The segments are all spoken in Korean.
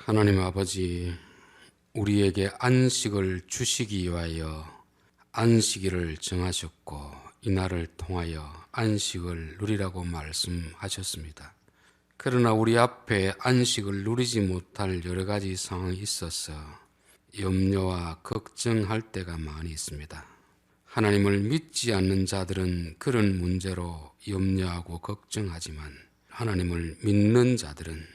하나님 아버지, 우리에게 안식을 주시기 위하여 안식일을 정하셨고 이날을 통하여 안식을 누리라고 말씀하셨습니다. 그러나 우리 앞에 안식을 누리지 못할 여러 가지 상황이 있어서 염려와 걱정할 때가 많이 있습니다. 하나님을 믿지 않는 자들은 그런 문제로 염려하고 걱정하지만 하나님을 믿는 자들은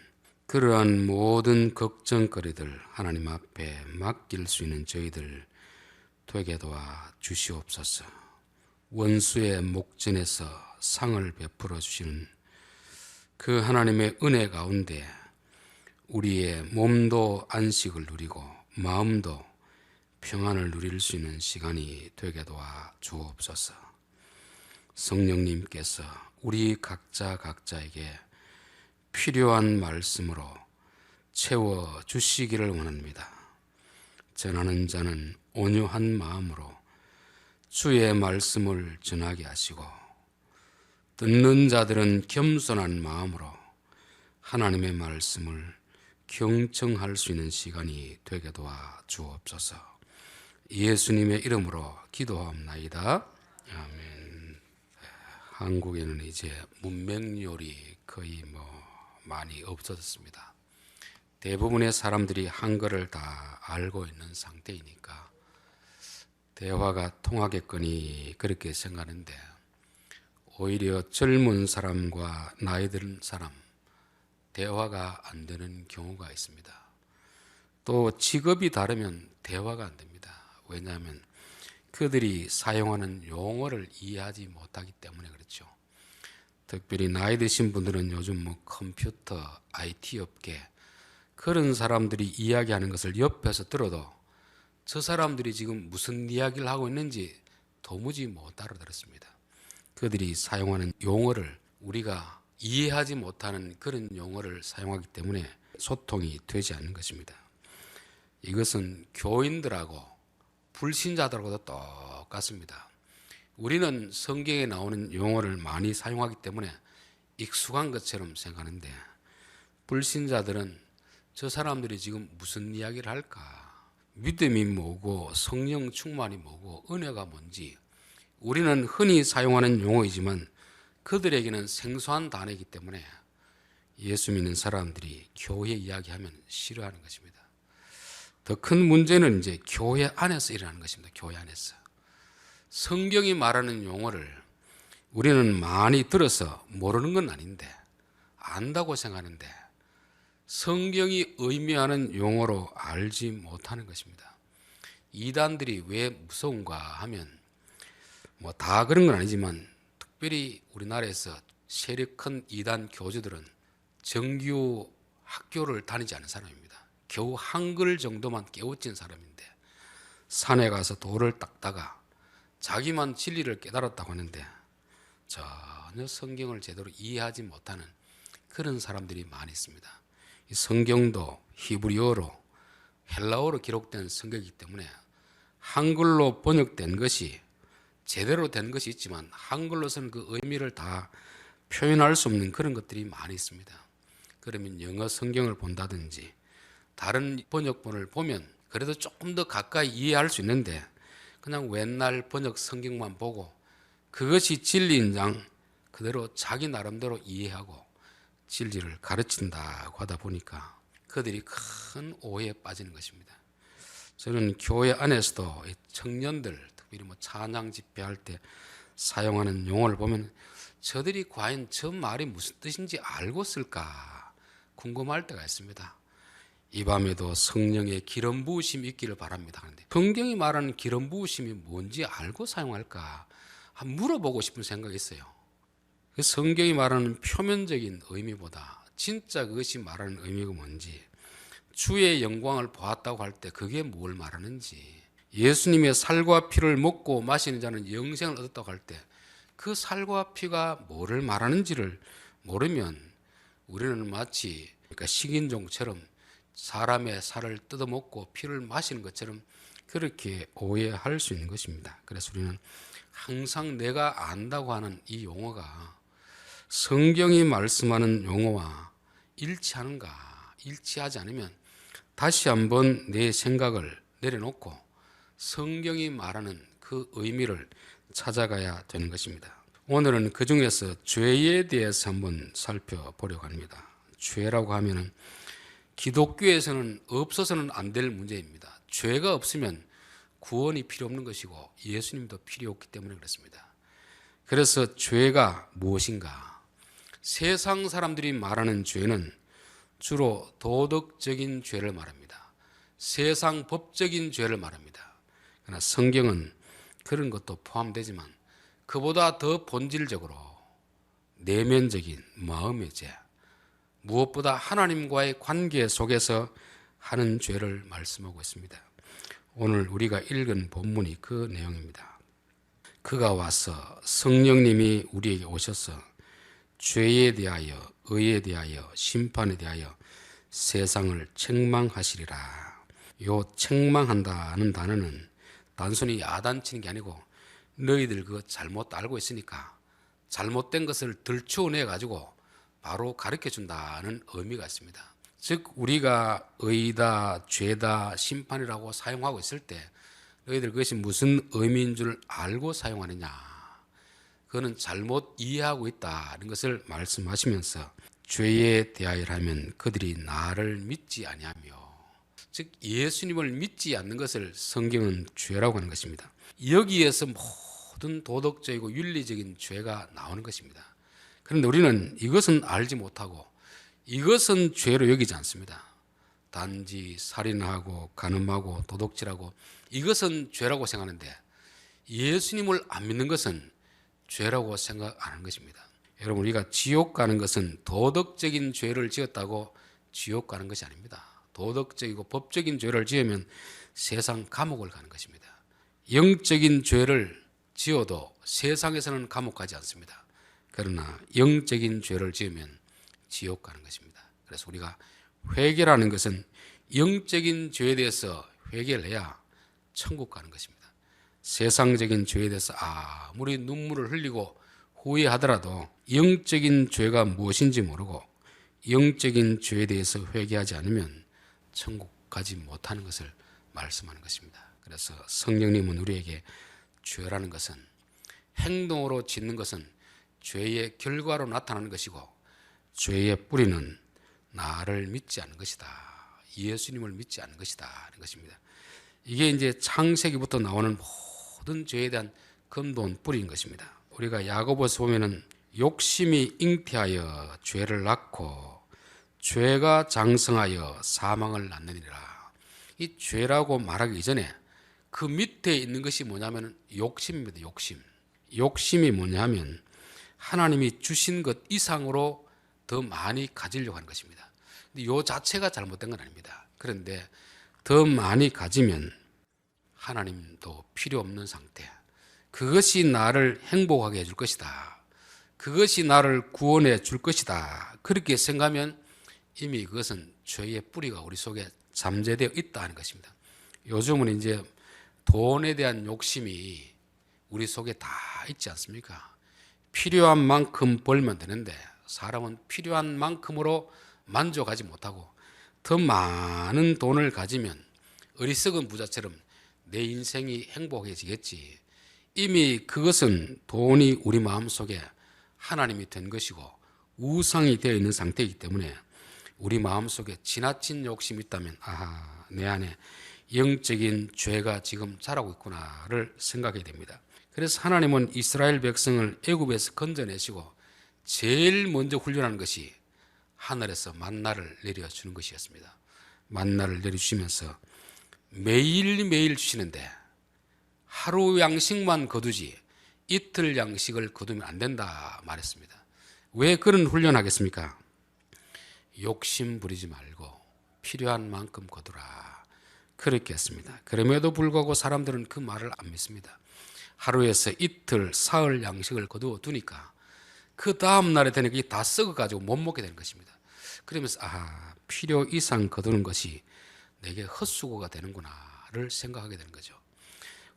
그러한 모든 걱정거리들 하나님 앞에 맡길 수 있는 저희들 되게 도와 주시옵소서. 원수의 목전에서 상을 베풀어 주시는 그 하나님의 은혜 가운데 우리의 몸도 안식을 누리고 마음도 평안을 누릴 수 있는 시간이 되게 도와 주옵소서. 성령님께서 우리 각자에게 필요한 말씀으로 채워 주시기를 원합니다. 전하는 자는 온유한 마음으로 주의 말씀을 전하게 하시고 듣는 자들은 겸손한 마음으로 하나님의 말씀을 경청할 수 있는 시간이 되게 도와 주옵소서. 예수님의 이름으로 기도합나이다. 아멘. 한국에는 이제 문맹 요리 거의 많이 없어졌습니다. 대부분의 사람들이 한글을 다 알고 있는 상태이니까 대화가 통하겠거니 그렇게 생각하는데 오히려 젊은 사람과 나이 든 사람 대화가 안 되는 경우가 있습니다. 또 직업이 다르면 대화가 안 됩니다. 왜냐하면 그들이 사용하는 용어를 이해하지 못하기 때문에 그렇죠. 특별히 나이 드신 분들은 요즘 컴퓨터, IT 업계 그런 사람들이 이야기하는 것을 옆에서 들어도 저 사람들이 지금 무슨 이야기를 하고 있는지 도무지 못 알아들었습니다. 그들이 사용하는 용어를 우리가 이해하지 못하는 그런 용어를 사용하기 때문에 소통이 되지 않는 것입니다. 이것은 교인들하고 불신자들하고도 똑같습니다. 우리는 성경에 나오는 용어를 많이 사용하기 때문에 익숙한 것처럼 생각하는데 불신자들은 저 사람들이 지금 무슨 이야기를 할까? 믿음이 뭐고 성령 충만이 뭐고 은혜가 뭔지 우리는 흔히 사용하는 용어이지만 그들에게는 생소한 단어이기 때문에 예수 믿는 사람들이 교회 이야기하면 싫어하는 것입니다. 더 큰 문제는 이제 교회 안에서 일어나는 것입니다. 교회 안에서. 성경이 말하는 용어를 우리는 많이 들어서 모르는 건 아닌데 안다고 생각하는데 성경이 의미하는 용어로 알지 못하는 것입니다. 이단들이 왜 무서운가 하면 다 그런 건 아니지만 특별히 우리나라에서 세력 큰 이단 교주들은 정규 학교를 다니지 않은 사람입니다. 겨우 한글 정도만 깨우친 사람인데 산에 가서 돌을 닦다가 자기만 진리를 깨달았다고 하는데 전혀 성경을 제대로 이해하지 못하는 그런 사람들이 많이 있습니다. 이 성경도 히브리어로 헬라어로 기록된 성경이기 때문에 한글로 번역된 것이 제대로 된 것이 있지만 한글로서는 그 의미를 다 표현할 수 없는 그런 것들이 많이 있습니다. 그러면 영어 성경을 본다든지 다른 번역본을 보면 그래도 조금 더 가까이 이해할 수 있는데 그냥 옛날 번역 성경만 보고 그것이 진리인 양 그대로 자기 나름대로 이해하고 진리를 가르친다고 하다 보니까 그들이 큰 오해에 빠지는 것입니다. 저는 교회 안에서도 청년들 특별히 찬양 집회할 때 사용하는 용어를 보면 저들이 과연 저 말이 무슨 뜻인지 알고 쓸까 궁금할 때가 있습니다. 이 밤에도 성령의 기름 부으심이 있기를 바랍니다. 그런데 성경이 말하는 기름 부으심이 뭔지 알고 사용할까 한번 물어보고 싶은 생각이 있어요. 성경이 말하는 표면적인 의미보다 진짜 그것이 말하는 의미가 뭔지 주의 영광을 보았다고 할 때 그게 뭘 말하는지 예수님의 살과 피를 먹고 마시는 자는 영생을 얻었다고 할 때 그 살과 피가 뭐를 말하는지를 모르면 우리는 마치 식인종처럼 사람의 살을 뜯어먹고 피를 마시는 것처럼 그렇게 오해할 수 있는 것입니다. 그래서 우리는 항상 내가 안다고 하는 이 용어가 성경이 말씀하는 용어와 일치하는가, 일치하지 않으면 다시 한번 내 생각을 내려놓고 성경이 말하는 그 의미를 찾아가야 되는 것입니다. 오늘은 그 중에서 죄에 대해서 한번 살펴보려고 합니다. 죄라고 하면은 기독교에서는 없어서는 안 될 문제입니다. 죄가 없으면 구원이 필요 없는 것이고 예수님도 필요 없기 때문에 그렇습니다. 그래서 죄가 무엇인가? 세상 사람들이 말하는 죄는 주로 도덕적인 죄를 말합니다. 세상 법적인 죄를 말합니다. 그러나 성경은 그런 것도 포함되지만 그보다 더 본질적으로 내면적인 마음의 죄, 무엇보다 하나님과의 관계 속에서 하는 죄를 말씀하고 있습니다. 오늘 우리가 읽은 본문이 그 내용입니다. 그가 와서 성령님이 우리에게 오셔서 죄에 대하여, 의에 대하여, 심판에 대하여 세상을 책망하시리라. 요 책망한다는 단어는 단순히 야단치는 게 아니고 너희들 그거 잘못 알고 있으니까 잘못된 것을 들추어내 가지고 바로 가르쳐 준다는 의미가 있습니다. 즉 우리가 의다, 죄다, 심판이라고 사용하고 있을 때 너희들 그것이 무슨 의미인 줄 알고 사용하느냐, 그거는 잘못 이해하고 있다는 것을 말씀하시면서 죄에 대하여라면 그들이 나를 믿지 아니하며, 즉 예수님을 믿지 않는 것을 성경은 죄라고 하는 것입니다. 여기에서 모든 도덕적이고 윤리적인 죄가 나오는 것입니다. 그런데 우리는 이것은 알지 못하고 이것은 죄로 여기지 않습니다. 단지 살인하고 간음하고 도둑질하고 이것은 죄라고 생각하는데 예수님을 안 믿는 것은 죄라고 생각 안 하는 것입니다. 여러분, 우리가 지옥 가는 것은 도덕적인 죄를 지었다고 지옥 가는 것이 아닙니다. 도덕적이고 법적인 죄를 지으면 세상 감옥을 가는 것입니다. 영적인 죄를 지어도 세상에서는 감옥 가지 않습니다. 그러나 영적인 죄를 지으면 지옥 가는 것입니다. 그래서 우리가 회개라는 것은 영적인 죄에 대해서 회개를 해야 천국 가는 것입니다. 세상적인 죄에 대해서 아무리 눈물을 흘리고 후회하더라도 영적인 죄가 무엇인지 모르고 영적인 죄에 대해서 회개하지 않으면 천국 가지 못하는 것을 말씀하는 것입니다. 그래서 성령님은 우리에게 죄라는 것은, 행동으로 짓는 것은 죄의 결과로 나타나는 것이고 죄의 뿌리는 나를 믿지 않는 것이다, 예수님을 믿지 않는 것이다 하는 것입니다. 이게 이제 창세기부터 나오는 모든 죄에 대한 근본 뿌리인 것입니다. 우리가 야고보서 보면은 욕심이 잉태하여 죄를 낳고 죄가 장성하여 사망을 낳느니라. 이 죄라고 말하기 이전에 그 밑에 있는 것이 뭐냐면 욕심입니다. 욕심이 뭐냐면 하나님이 주신 것 이상으로 더 많이 가지려고 하는 것입니다. 근데 이 자체가 잘못된 건 아닙니다. 그런데 더 많이 가지면 하나님도 필요 없는 상태, 그것이 나를 행복하게 해줄 것이다, 그것이 나를 구원해 줄 것이다, 그렇게 생각하면 이미 그것은 죄의 뿌리가 우리 속에 잠재되어 있다 하는 것입니다. 요즘은 이제 돈에 대한 욕심이 우리 속에 다 있지 않습니까? 필요한 만큼 벌면 되는데 사람은 필요한 만큼으로 만족하지 못하고 더 많은 돈을 가지면 어리석은 부자처럼 내 인생이 행복해지겠지. 이미 그것은 돈이 우리 마음속에 하나님이 된 것이고 우상이 되어 있는 상태이기 때문에 우리 마음속에 지나친 욕심이 있다면 내 안에 영적인 죄가 지금 자라고 있구나를 생각해야 됩니다. 그래서 하나님은 이스라엘 백성을 애굽에서 건져내시고 제일 먼저 훈련하는 것이 하늘에서 만나를 내려주는 것이었습니다. 만나를 내려주시면서 매일매일 주시는데 하루 양식만 거두지 이틀 양식을 거두면 안 된다 말했습니다. 왜 그런 훈련하겠습니까? 욕심 부리지 말고 필요한 만큼 거두라, 그렇게 했습니다. 그럼에도 불구하고 사람들은 그 말을 안 믿습니다. 하루에서 이틀, 사흘 양식을 거두어 두니까 그 다음 날에 되니까 이게 다 썩어가지고 못 먹게 되는 것입니다. 그러면서 필요 이상 거두는 것이 내게 헛수고가 되는구나를 생각하게 되는 거죠.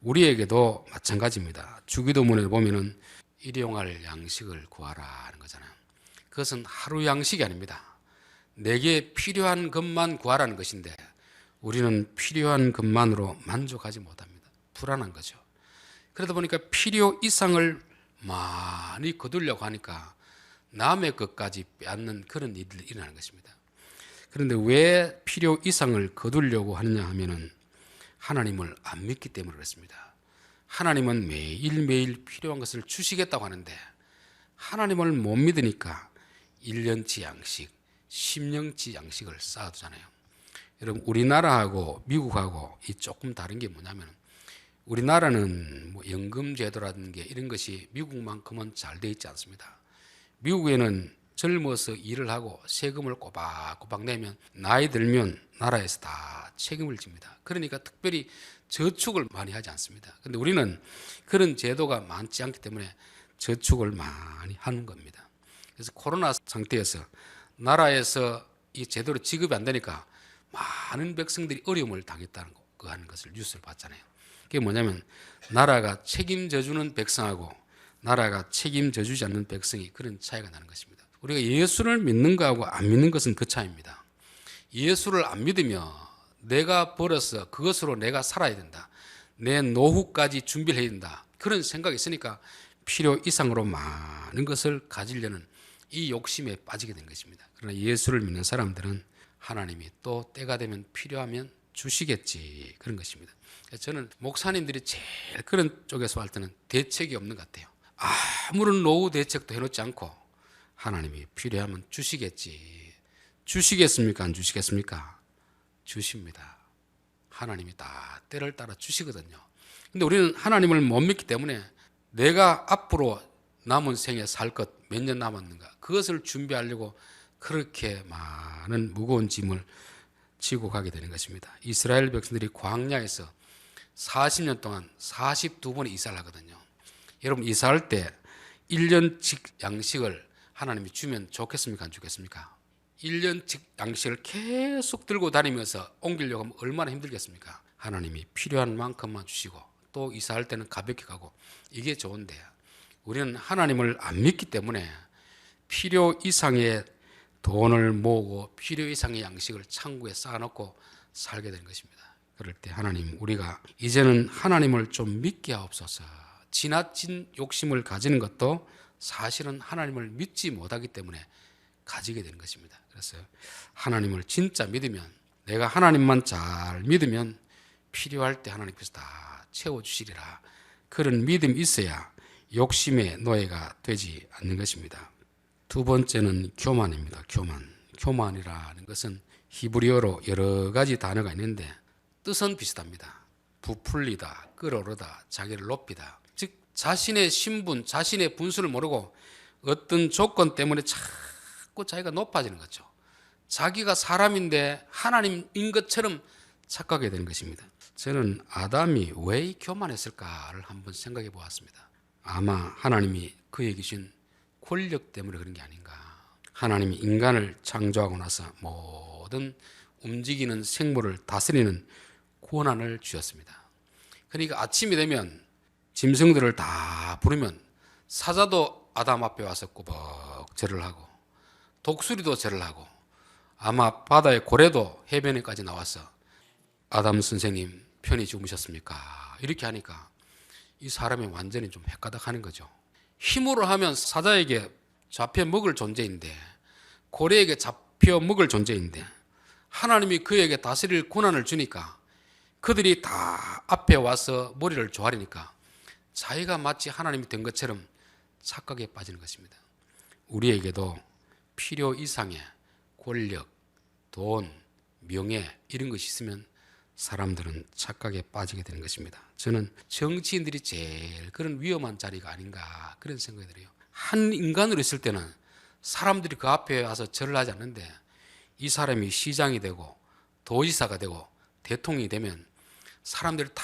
우리에게도 마찬가지입니다. 주기도문에 보면은 일용할 양식을 구하라 하는 거잖아요. 그것은 하루 양식이 아닙니다. 내게 필요한 것만 구하라는 것인데 우리는 필요한 것만으로 만족하지 못합니다. 불안한 거죠. 그러다 보니까 필요 이상을 많이 거두려고 하니까 남의 것까지 빼앗는 그런 일들이 일어나는 것입니다. 그런데 왜 필요 이상을 거두려고 하느냐 하면은 하나님을 안 믿기 때문에 그렇습니다. 하나님은 매일매일 필요한 것을 주시겠다고 하는데 하나님을 못 믿으니까 1년치 양식, 10년치 양식을 쌓아두잖아요. 여러분, 우리나라하고 미국하고 이 조금 다른 게 뭐냐면 우리나라는 뭐 연금제도라든가 이런 것이 미국만큼은 잘 돼 있지 않습니다. 미국에는 젊어서 일을 하고 세금을 꼬박꼬박 내면 나이 들면 나라에서 다 책임을 집니다. 그러니까 특별히 저축을 많이 하지 않습니다. 그런데 우리는 그런 제도가 많지 않기 때문에 저축을 많이 하는 겁니다. 그래서 코로나 상태에서 나라에서 이 제대로 지급이 안 되니까 많은 백성들이 어려움을 당했다는 거 하는 것을 뉴스를 봤잖아요. 그게 뭐냐면 나라가 책임져주는 백성하고 나라가 책임져주지 않는 백성이 그런 차이가 나는 것입니다. 우리가 예수를 믿는 거하고 안 믿는 것은 그 차이입니다. 예수를 안 믿으면 내가 벌어서 그것으로 내가 살아야 된다. 내 노후까지 준비를 해야 된다. 그런 생각이 있으니까 필요 이상으로 많은 것을 가지려는 이 욕심에 빠지게 된 것입니다. 그러나 예수를 믿는 사람들은 하나님이 또 때가 되면 필요하면 주시겠지, 그런 것입니다. 저는 목사님들이 제일 그런 쪽에서 할 때는 대책이 없는 것 같아요. 아무런 노후 대책도 해놓지 않고 하나님이 필요하면 주시겠지. 주시겠습니까? 안 주시겠습니까? 주십니다. 하나님이 다 때를 따라 주시거든요. 근데 우리는 하나님을 못 믿기 때문에 내가 앞으로 남은 생에 살 것 몇 년 남았는가, 그것을 준비하려고 그렇게 많은 무거운 짐을 지고 가게 되는 것입니다. 이스라엘 백성들이 광야에서 40년 동안 42번의 이사를 하거든요. 여러분, 이사할 때 1년치 양식을 하나님이 주면 좋겠습니까? 안 주겠습니까? 1년치 양식을 계속 들고 다니면서 옮기려고 하면 얼마나 힘들겠습니까? 하나님이 필요한 만큼만 주시고 또 이사할 때는 가볍게 가고, 이게 좋은데 우리는 하나님을 안 믿기 때문에 필요 이상의 돈을 모으고 필요 이상의 양식을 창고에 쌓아놓고 살게 되는 것입니다. 그럴 때 하나님, 우리가 이제는 하나님을 좀 믿게 하옵소서. 지나친 욕심을 가지는 것도 사실은 하나님을 믿지 못하기 때문에 가지게 되는 것입니다. 그래서 하나님을 진짜 믿으면, 내가 하나님만 잘 믿으면 필요할 때 하나님께서 다 채워주시리라, 그런 믿음이 있어야 욕심의 노예가 되지 않는 것입니다. 두 번째는 교만입니다. 교만이라는 것은 히브리어로 여러 가지 단어가 있는데 뜻은 비슷합니다. 부풀리다, 끌어오르다, 자기를 높이다. 즉 자신의 신분, 자신의 분수를 모르고 어떤 조건 때문에 자꾸 자기가 높아지는 거죠. 자기가 사람인데 하나님인 것처럼 착각하게 되는 것입니다. 저는 아담이 왜 교만했을까를 한번 생각해 보았습니다. 아마 하나님이 그에게 주신 권력 때문에 그런 게 아닌가. 하나님이 인간을 창조하고 나서 모든 움직이는 생물을 다스리는 권한을 주셨습니다. 그러니까 아침이 되면 짐승들을 다 부르면 사자도 아담 앞에 와서 꾸벅 절을 하고 독수리도 절을 하고 아마 바다의 고래도 해변에까지 나와서 아담 선생님 편히 주무셨습니까? 이렇게 하니까 이 사람이 완전히 좀 헷가닥하는 거죠. 힘으로 하면 사자에게 잡혀 먹을 존재인데, 고래에게 잡혀 먹을 존재인데 하나님이 그에게 다스릴 권한을 주니까 그들이 다 앞에 와서 머리를 조아리니까 자기가 마치 하나님이 된 것처럼 착각에 빠지는 것입니다. 우리에게도 필요 이상의 권력, 돈, 명예 이런 것이 있으면 사람들은 착각에 빠지게 되는 것입니다. 저는 정치인들이 제일 그런 위험한 자리가 아닌가, 그런 생각이 들어요. 한 인간으로 있을 때는 사람들이 그 앞에 와서 절을 하지 않는데 이 사람이 시장이 되고 도지사가 되고 대통령이 되면 사람들이 다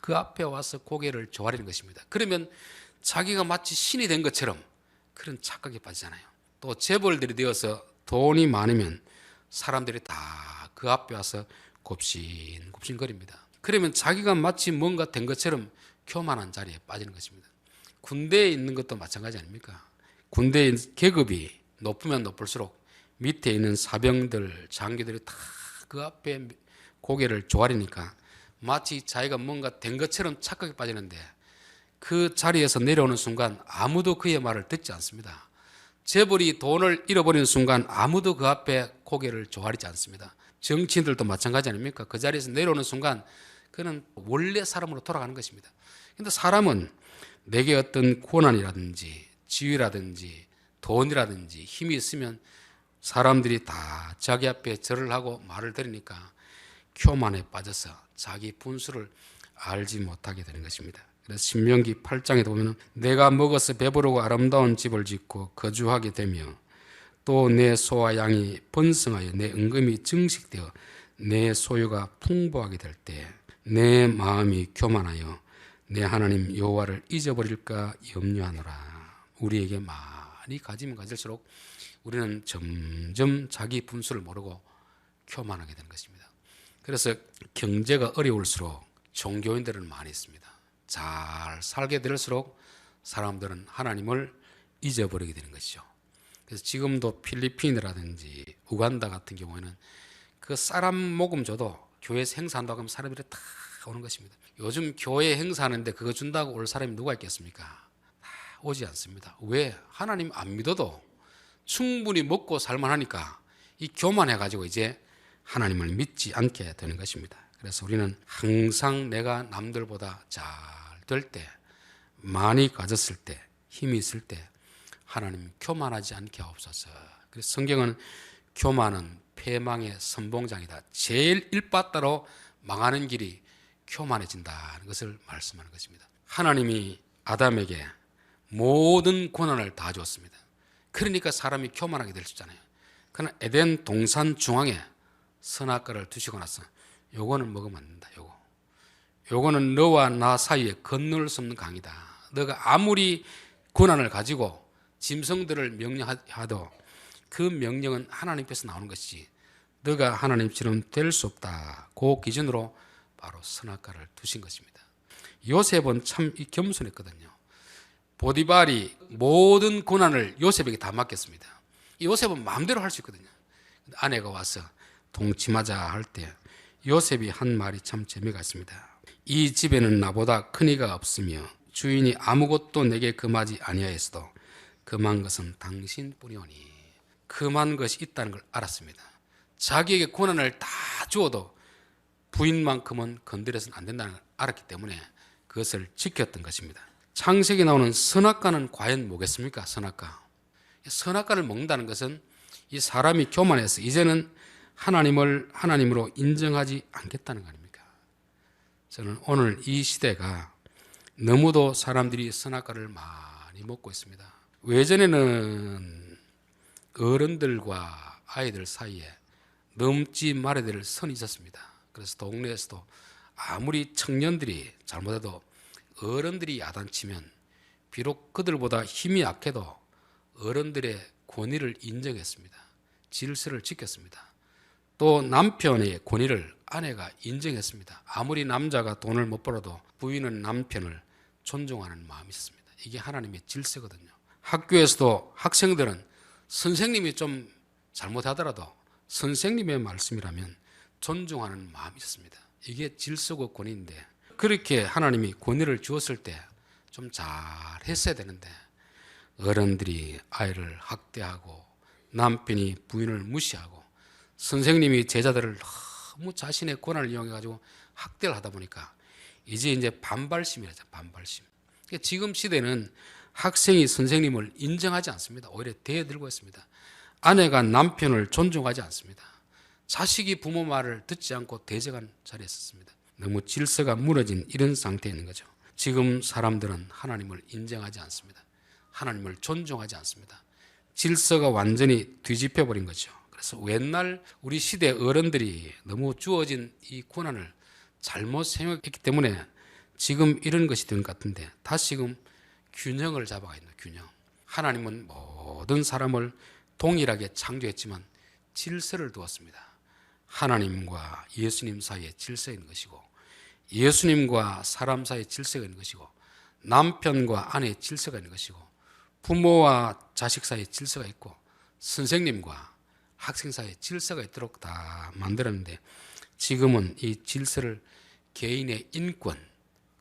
그 앞에 와서 고개를 조아리는 것입니다. 그러면 자기가 마치 신이 된 것처럼 그런 착각에 빠지잖아요. 또 재벌들이 되어서 돈이 많으면 사람들이 다 그 앞에 와서 곱신곱신거립니다. 그러면 자기가 마치 뭔가 된 것처럼 교만한 자리에 빠지는 것입니다. 군대에 있는 것도 마찬가지 아닙니까? 군대의 계급이 높으면 높을수록 밑에 있는 사병들, 장교들이 다 그 앞에 고개를 조아리니까 마치 자기가 뭔가 된 것처럼 착각에 빠지는데 그 자리에서 내려오는 순간 아무도 그의 말을 듣지 않습니다. 재벌이 돈을 잃어버리는 순간 아무도 그 앞에 고개를 조아리지 않습니다. 정치인들도 마찬가지 아닙니까? 그 자리에서 내려오는 순간 그는 원래 사람으로 돌아가는 것입니다. 그런데 사람은 내게 어떤 고난이라든지 지위라든지 돈이라든지 힘이 있으면 사람들이 다 자기 앞에 절을 하고 말을 들으니까 교만에 빠져서 자기 분수를 알지 못하게 되는 것입니다. 그래서 신명기 8장에 보면 내가 먹어서 배부르고 아름다운 집을 짓고 거주하게 되며 또 내 소와 양이 번성하여 내 은금이 증식되어 내 소유가 풍부하게 될 때 내 마음이 교만하여 내 하나님 여호와를 잊어버릴까 염려하노라. 우리에게 많이 가지면 가질수록 우리는 점점 자기 분수를 모르고 교만하게 되는 것입니다. 그래서 경제가 어려울수록 종교인들은 많이 있습니다. 잘 살게 될수록 사람들은 하나님을 잊어버리게 되는 것이죠. 그래서 지금도 필리핀이라든지 우간다 같은 경우에는 그 쌀 한 모금 줘도 교회에서 행사한다고 하면 사람들이 다 오는 것입니다. 요즘 교회 행사하는데 그거 준다고 올 사람이 누가 있겠습니까? 다 오지 않습니다. 왜? 하나님 안 믿어도 충분히 먹고 살만하니까 이 교만해가지고 이제 하나님을 믿지 않게 되는 것입니다. 그래서 우리는 항상 내가 남들보다 잘 될 때, 많이 가졌을 때, 힘이 있을 때 하나님 교만하지 않게 하옵소서. 그래서 성경은 교만은 패망의 선봉장이다. 제일 일바따로 망하는 길이 교만해진다는 것을 말씀하는 것입니다. 하나님이 아담에게 모든 고난을 다 주었습니다. 그러니까 사람이 교만하게 될 수 있잖아요. 그러나 에덴 동산 중앙에 선악과를 두시고 나서 요거는 먹으면 안 된다. 요거는 너와 나 사이에 건널 수 없는 강이다. 너가 아무리 고난을 가지고 짐승들을 명령하도 그 명령은 하나님께서 나오는 것이지 너가 하나님처럼 될 수 없다. 그 기준으로 바로 선악과를 두신 것입니다. 요셉은 참 겸손했거든요. 보디발이 모든 고난을 요셉에게 다 맡겼습니다. 요셉은 마음대로 할 수 있거든요. 아내가 와서 동침하자 할 때 요셉이 한 말이 참 재미가 있습니다. 이 집에는 나보다 큰 이가 없으며 주인이 아무것도 내게 금하지 아니하였어도 금한 것은 당신뿐이오니. 금한 것이 있다는 걸 알았습니다. 자기에게 고난을 다 주어도 부인만큼은 건드려서는 안 된다는 걸 알았기 때문에 그것을 지켰던 것입니다. 창세기에 나오는 선악과는 과연 뭐겠습니까? 선악과를 먹는다는 것은 이 사람이 교만해서 이제는 하나님을 하나님으로 인정하지 않겠다는 거 아닙니까? 저는 오늘 이 시대가 너무도 사람들이 선악과를 많이 먹고 있습니다. 예전에는 어른들과 아이들 사이에 넘지 말아야 될 선이 있었습니다. 그래서 동네에서도 아무리 청년들이 잘못해도 어른들이 야단치면 비록 그들보다 힘이 약해도 어른들의 권위를 인정했습니다. 질서를 지켰습니다. 또 남편의 권위를 아내가 인정했습니다. 아무리 남자가 돈을 못 벌어도 부인은 남편을 존중하는 마음이 있었습니다. 이게 하나님의 질서거든요. 학교에서도 학생들은 선생님이 좀 잘못하더라도 선생님의 말씀이라면 존중하는 마음이 있었습니다. 이게 질서고 권위인데 그렇게 하나님이 권위를 주었을 때 좀 잘했어야 되는데 어른들이 아이를 학대하고 남편이 부인을 무시하고 선생님이 제자들을 너무 자신의 권한을 이용해가지고 학대를 하다 보니까 이제 반발심이라죠. 반발심. 그러니까 지금 시대는 학생이 선생님을 인정하지 않습니다. 오히려 대들고 있습니다. 아내가 남편을 존중하지 않습니다. 자식이 부모 말을 듣지 않고 대적한 자리에 있었습니다. 너무 질서가 무너진 이런 상태에 있는 거죠. 지금 사람들은 하나님을 인정하지 않습니다. 하나님을 존중하지 않습니다. 질서가 완전히 뒤집혀버린 거죠. 그래서 옛날 우리 시대 어른들이 너무 주어진 이 고난을 잘못 생각했기 때문에 지금 이런 것이 된 것 같은데 다시금 균형을 잡아가 있는 균형. 하나님은 모든 사람을 동일하게 창조했지만 질서를 두었습니다. 하나님과 예수님 사이에 질서가 있는 것이고 예수님과 사람 사이에 질서가 있는 것이고 남편과 아내의 질서가 있는 것이고 부모와 자식 사이에 질서가 있고 선생님과 학생 사이에 질서가 있도록 다 만들었는데 지금은 이 질서를 개인의 인권,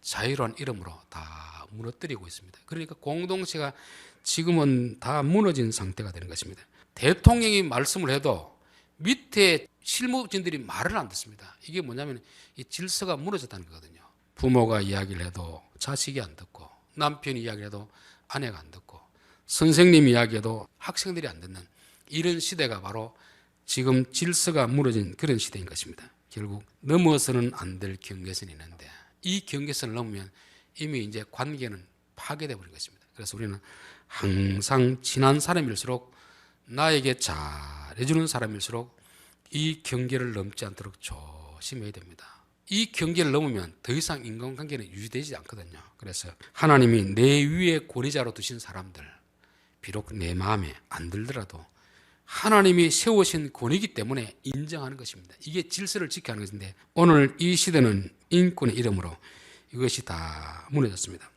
자유로운 이름으로 다 무너뜨리고 있습니다. 그러니까 공동체가 지금은 다 무너진 상태가 되는 것입니다. 대통령이 말씀을 해도 밑에 실무진들이 말을 안 듣습니다. 이게 뭐냐면 이 질서가 무너졌다는 거거든요. 부모가 이야기를 해도 자식이 안 듣고, 남편이 이야기를 해도 아내가 안 듣고, 선생님 이야기해도 학생들이 안 듣는 이런 시대가 바로 지금 질서가 무너진 그런 시대인 것입니다. 결국 넘어서는 안 될 경계선이 있는데 이 경계선을 넘으면 이미 이제 관계는 파괴되어 버린 것입니다. 그래서 우리는 항상 친한 사람일수록, 나에게 잘해주는 사람일수록 이 경계를 넘지 않도록 조심해야 됩니다. 이 경계를 넘으면 더 이상 인간관계는 유지되지 않거든요. 그래서 하나님이 내 위에 권위자로 두신 사람들, 비록 내 마음에 안 들더라도 하나님이 세우신 권위이기 때문에 인정하는 것입니다. 이게 질서를 지켜야 하는 것인데, 오늘 이 시대는 인권의 이름으로 이것이 다 무너졌습니다.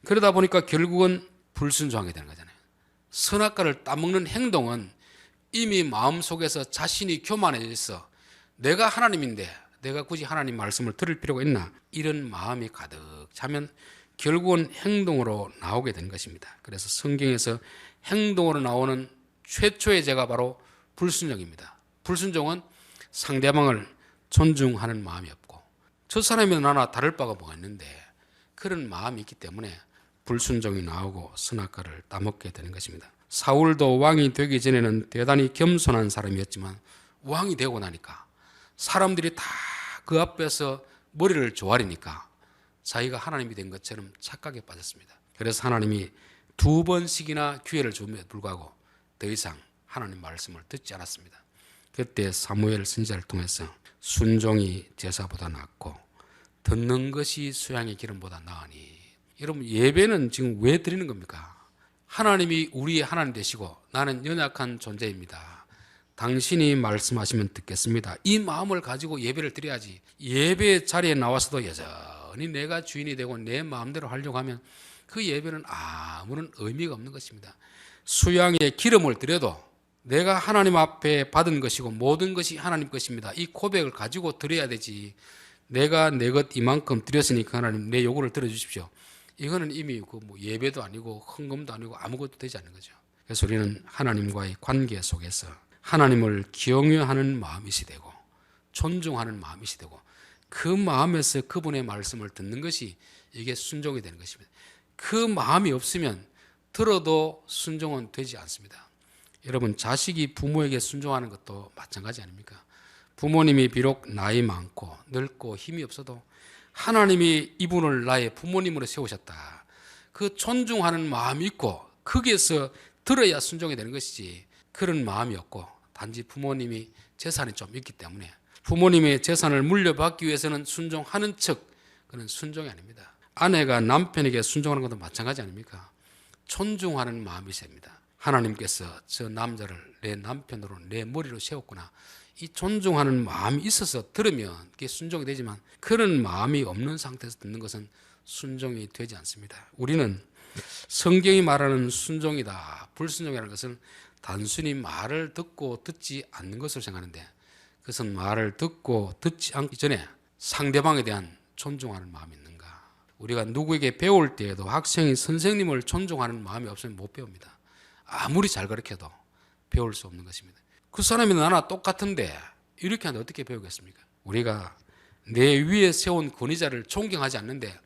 그러다 보니까 결국은 불순종하게 되는 거잖아요. 선악과를 따먹는 행동은 이미 마음속에서 자신이 교만해져 있어 내가 하나님인데 내가 굳이 하나님 말씀을 들을 필요가 있나, 이런 마음이 가득 차면 결국은 행동으로 나오게 되는 것입니다. 그래서 성경에서 행동으로 나오는 최초의 죄가 바로 불순종입니다. 불순종은 상대방을 존중하는 마음이 없고, 저 사람이 나나 다를 바가 뭐가 있는데, 그런 마음이 있기 때문에 불순종이 나오고 선악과를 따먹게 되는 것입니다. 사울도 왕이 되기 전에는 대단히 겸손한 사람이었지만 왕이 되고 나니까 사람들이 다 그 앞에서 머리를 조아리니까 자기가 하나님이 된 것처럼 착각에 빠졌습니다. 그래서 하나님이 2번씩이나 기회를 줌에도 불구하고 더 이상 하나님 말씀을 듣지 않았습니다. 그때 사무엘 선지자를 통해서 순종이 제사보다 낫고 듣는 것이 수양의 기름보다 나으니, 여러분 예배는 지금 왜 드리는 겁니까? 하나님이 우리의 하나님 되시고 나는 연약한 존재입니다. 당신이 말씀하시면 듣겠습니다. 이 마음을 가지고 예배를 드려야지. 예배 자리에 나와서도 여전히 내가 주인이 되고 내 마음대로 하려고 하면 그 예배는 아무런 의미가 없는 것입니다. 수양의 기름을 드려도 내가 하나님 앞에 받은 것이고 모든 것이 하나님 것입니다, 이 고백을 가지고 드려야 되지. 내가 내 것 이만큼 드렸으니까 하나님 내 요구를 들어주십시오, 이거는 이미 예배도 아니고 헌금도 아니고 아무것도 되지 않는 거죠. 그래서 우리는 하나님과의 관계 속에서 하나님을 경외하는 마음이시 되고 존중하는 마음이시 되고 그 마음에서 그분의 말씀을 듣는 것이 이게 순종이 되는 것입니다. 그 마음이 없으면 들어도 순종은 되지 않습니다. 여러분, 자식이 부모에게 순종하는 것도 마찬가지 아닙니까? 부모님이 비록 나이 많고 늙고 힘이 없어도 하나님이 이분을 나의 부모님으로 세우셨다, 그 존중하는 마음이 있고 거기에서 들어야 순종이 되는 것이지, 그런 마음이 없고 단지 부모님이 재산이 좀 있기 때문에 부모님의 재산을 물려받기 위해서는 순종하는 척, 그건 순종이 아닙니다. 아내가 남편에게 순종하는 것도 마찬가지 아닙니까? 존중하는 마음이 있습니다. 하나님께서 저 남자를 내 남편으로 내 머리로 세웠구나, 이 존중하는 마음이 있어서 들으면 그게 순종이 되지만 그런 마음이 없는 상태에서 듣는 것은 순종이 되지 않습니다. 우리는 성경이 말하는 순종이다, 불순종이라는 것은 단순히 말을 듣고 듣지 않는 것을 생각하는데, 그것은 말을 듣고 듣지 않기 전에 상대방에 대한 존중하는 마음이 있는가. 우리가 누구에게 배울 때에도 학생이 선생님을 존중하는 마음이 없으면 못 배웁니다. 아무리 잘 가르쳐도 배울 수 없는 것입니다. 그 사람이 나나 똑같은데 이렇게 하는데 어떻게 배우겠습니까? 우리가 내 위에 세운 권위자를 존경하지 않는데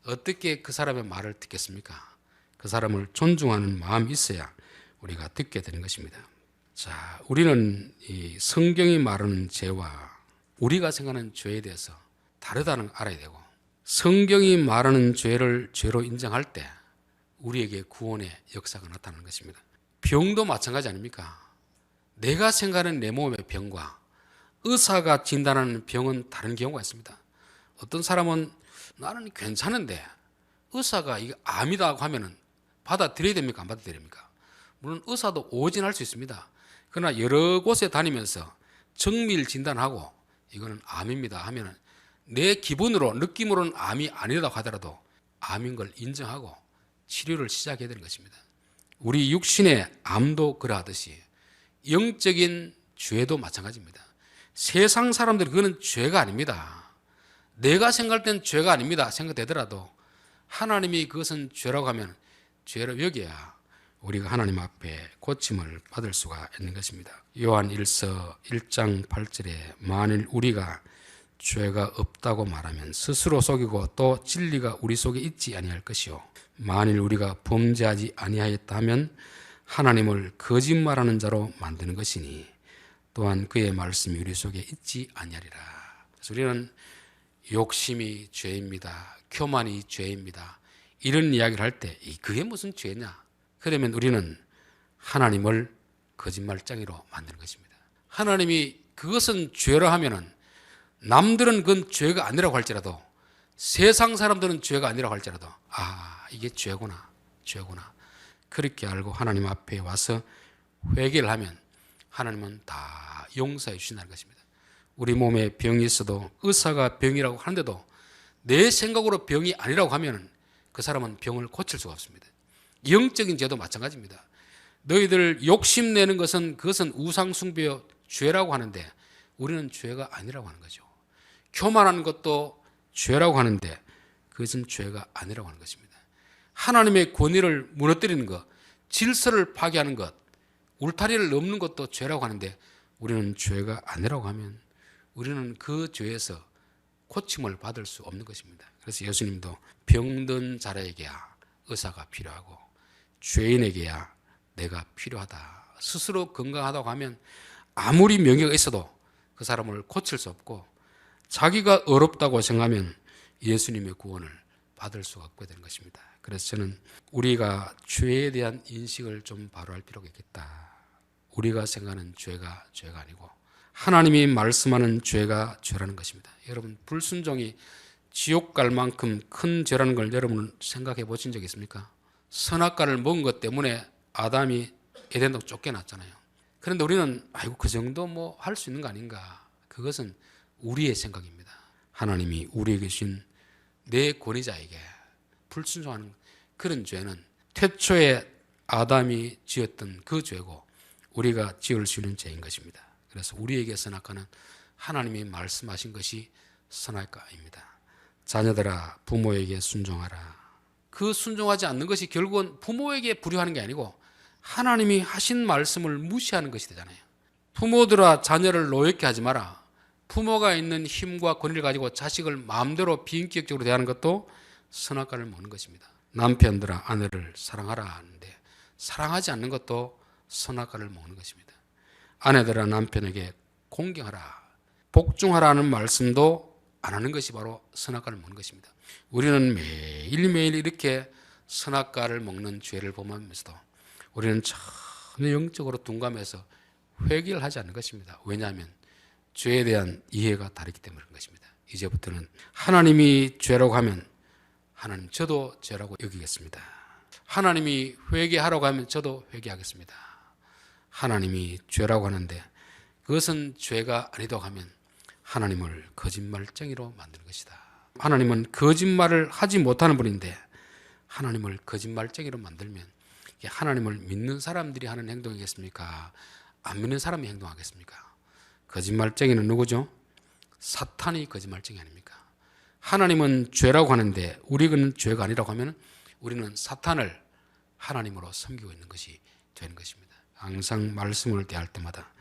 어떻게 그 사람의 말을 듣겠습니까? 그 사람을 존중하는 마음이 있어야 우리가 듣게 되는 것입니다. 자, 우리는 이 성경이 말하는 죄와 우리가 생각하는 죄에 대해서 다르다는 걸 알아야 되고, 성경이 말하는 죄를 죄로 인정할 때 우리에게 구원의 역사가 나타나는 것입니다. 병도 마찬가지 아닙니까? 내가 생각하는 내 몸의 병과 의사가 진단하는 병은 다른 경우가 있습니다. 어떤 사람은 나는 괜찮은데 의사가 이거 암이다 하면은 받아들여야 됩니까? 안 받아들여야 됩니까? 물론 의사도 오진할 수 있습니다. 그러나 여러 곳에 다니면서 정밀 진단하고 이거는 암입니다 하면은 내 기분으로 느낌으로는 암이 아니라고 하더라도 암인 걸 인정하고 치료를 시작해야 되는 것입니다. 우리 육신의 암도 그러하듯이 영적인 죄도 마찬가지입니다. 세상 사람들이 그거는 죄가 아닙니다. 내가 생각할 땐 죄가 아닙니다. 생각되더라도 하나님이 그것은 죄라고 하면 죄로 여겨야 우리가 하나님 앞에 고침을 받을 수가 있는 것입니다. 요한 1서 1장 8절에 만일 우리가 죄가 없다고 말하면 스스로 속이고 또 진리가 우리 속에 있지 아니할 것이요 만일 우리가 범죄하지 아니하였다 하면 하나님을 거짓말하는 자로 만드는 것이니 또한 그의 말씀이 우리 속에 있지 아니하리라. 그래서 우리는 욕심이 죄입니다. 교만이 죄입니다. 이런 이야기를 할 때 그게 무슨 죄냐? 그러면 우리는 하나님을 거짓말쟁이로 만드는 것입니다. 하나님이 그것은 죄라 하면은 남들은 그건 죄가 아니라고 할지라도 세상 사람들은 죄가 아니라고 할지라도 이게 죄구나 그렇게 알고 하나님 앞에 와서 회개를 하면 하나님은 다 용서해 주신다는 것입니다. 우리 몸에 병이 있어도 의사가 병이라고 하는데도 내 생각으로 병이 아니라고 하면 그 사람은 병을 고칠 수가 없습니다. 영적인 죄도 마찬가지입니다. 너희들 욕심내는 것은 그것은 우상숭배요 죄라고 하는데 우리는 죄가 아니라고 하는 거죠. 교만하는 것도 죄라고 하는데 그것은 죄가 아니라고 하는 것입니다. 하나님의 권위를 무너뜨리는 것, 질서를 파괴하는 것, 울타리를 넘는 것도 죄라고 하는데 우리는 죄가 아니라고 하면 우리는 그 죄에서 고침을 받을 수 없는 것입니다. 그래서 예수님도 병든 자라에게야 의사가 필요하고 죄인에게야 내가 필요하다. 스스로 건강하다고 하면 아무리 명예가 있어도 그 사람을 고칠 수 없고 자기가 어렵다고 생각하면 예수님의 구원을 받을 수가 없게 되는 것입니다. 그래서 저는 우리가 죄에 대한 인식을 좀 바로 할 필요가 있겠다. 우리가 생각하는 죄가 아니고 하나님이 말씀하는 죄가 죄라는 것입니다. 여러분 불순종이 지옥 갈 만큼 큰 죄라는 걸 여러분 생각해 보신 적 있습니까? 선악과를 먹은 것 때문에 아담이 에덴으로 쫓겨났잖아요. 그런데 우리는 그 정도 뭐 할 수 있는 거 아닌가? 그것은 우리의 생각입니다. 하나님이 우리에게 주신 내 권위자에게 불순종하는 그런 죄는 태초에 아담이 지었던 그 죄고 우리가 지을 수 있는 죄인 것입니다. 그래서 우리에게 선악과는 하나님이 말씀하신 것이 선악과입니다. 자녀들아 부모에게 순종하라. 그 순종하지 않는 것이 결국은 부모에게 불효하는 게 아니고 하나님이 하신 말씀을 무시하는 것이 되잖아요. 부모들아 자녀를 노엽게 하지 마라. 부모가 있는 힘과 권위를 가지고 자식을 마음대로 비인격적으로 대하는 것도 선악과를 먹는 것입니다. 남편들아 아내를 사랑하라 하는데 사랑하지 않는 것도 선악과를 먹는 것입니다. 아내들아 남편에게 공경하라, 복종하라는 말씀도 안 하는 것이 바로 선악과를 먹는 것입니다. 우리는 매일매일 이렇게 선악과를 먹는 죄를 보면서도 우리는 전혀 영적으로 둔감해서 회개를 하지 않는 것입니다. 왜냐하면 죄에 대한 이해가 다르기 때문인 것입니다. 이제부터는 하나님이 죄라고 하면 하나님 저도 죄라고 여기겠습니다. 하나님이 회개하라고 하면 저도 회개하겠습니다. 하나님이 죄라고 하는데 그것은 죄가 아니다고 하면 하나님을 거짓말쟁이로 만드는 것이다. 하나님은 거짓말을 하지 못하는 분인데 하나님을 거짓말쟁이로 만들면 이게 하나님을 믿는 사람들이 하는 행동이겠습니까? 안 믿는 사람이 행동하겠습니까? 거짓말쟁이는 누구죠? 사탄이 거짓말쟁이 아닙니까? 하나님은 죄라고 하는데 우리는 죄가 아니라고 하면 우리는 사탄을 하나님으로 섬기고 있는 것이 되는 것입니다. 항상 말씀을 대할 때마다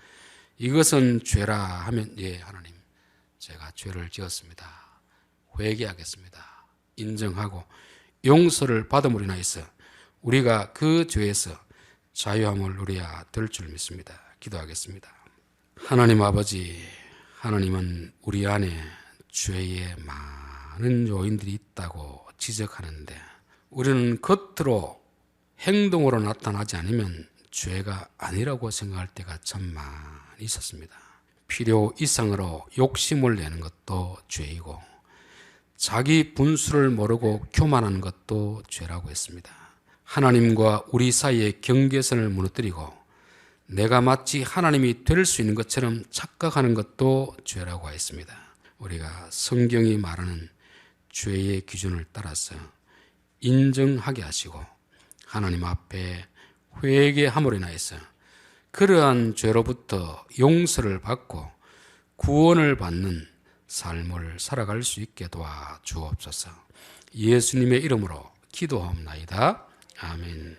이것은 죄라 하면 예 하나님 제가 죄를 지었습니다. 회개하겠습니다. 인정하고 용서를 받음으로 인하여서 우리가 그 죄에서 자유함을 누려야 될 줄 믿습니다. 기도하겠습니다. 하나님 아버지, 하나님은 우리 안에 죄의 많은 요인들이 있다고 지적하는데 우리는 겉으로 행동으로 나타나지 않으면 죄가 아니라고 생각할 때가 참 많이 있었습니다. 필요 이상으로 욕심을 내는 것도 죄이고 자기 분수를 모르고 교만하는 것도 죄라고 했습니다. 하나님과 우리 사이의 경계선을 무너뜨리고 내가 마치 하나님이 될 수 있는 것처럼 착각하는 것도 죄라고 했습니다. 우리가 성경이 말하는 죄의 기준을 따라서 인정하게 하시고 하나님 앞에 회개함으로 인하여서 그러한 죄로부터 용서를 받고 구원을 받는 삶을 살아갈 수 있게 도와 주옵소서. 예수님의 이름으로 기도하옵나이다. 아멘.